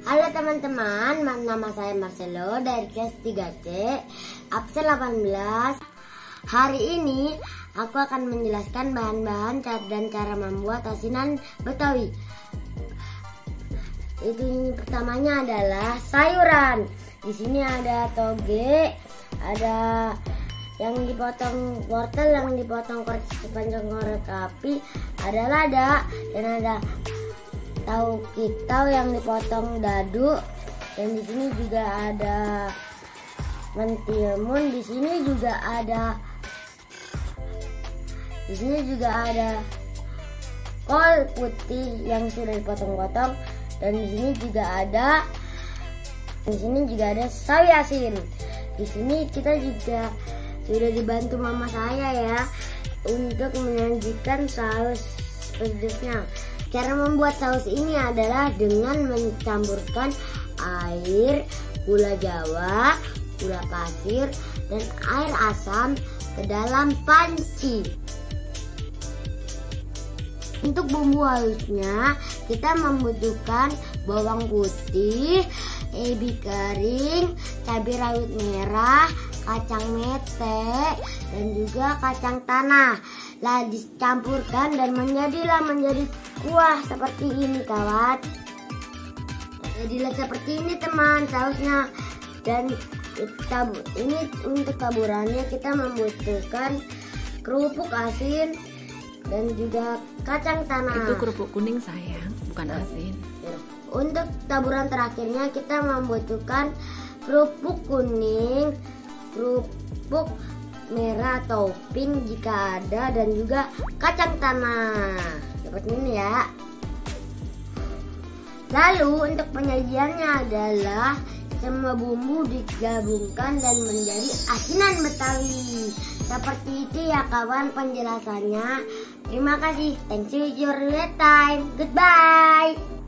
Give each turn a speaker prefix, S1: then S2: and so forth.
S1: Halo teman-teman, nama saya Marcelo dari kelas 3C, absen 18. Hari ini aku akan menjelaskan bahan-bahan dan cara membuat asinan Betawi. Ini pertamanya adalah sayuran. Di sini ada toge, ada yang dipotong wortel, yang dipotong sepanjang korek api, ada lada, dan ada tahu kitau yang dipotong dadu, dan di sini juga ada mentimun, di sini juga ada kol putih yang sudah dipotong-potong, dan di sini juga ada sawi asin. Di sini kita juga sudah dibantu mama saya ya untuk menyajikan saus pedasnya. Cara membuat saus ini adalah dengan mencampurkan air, gula jawa, gula pasir, dan air asam ke dalam panci. Untuk bumbu halusnya, kita membutuhkan bawang putih, ebi kering, cabai rawit merah, kacang mete, dan juga kacang tanah. Lah dicampurkan dan menjadi kuah seperti ini kawan. Jadilah seperti ini teman sausnya. Dan ini untuk taburannya kita membutuhkan kerupuk asin dan juga kacang tanah.
S2: Itu kerupuk kuning sayang, bukan asin.
S1: Untuk taburan terakhirnya kita membutuhkan kerupuk kuning, kerupuk merah atau pink jika ada, dan juga kacang tanah seperti ini ya. Lalu untuk penyajiannya adalah semua bumbu digabungkan dan menjadi asinan Betawi. Seperti itu ya kawan penjelasannya. Terima kasih. Thank you for your time. Goodbye.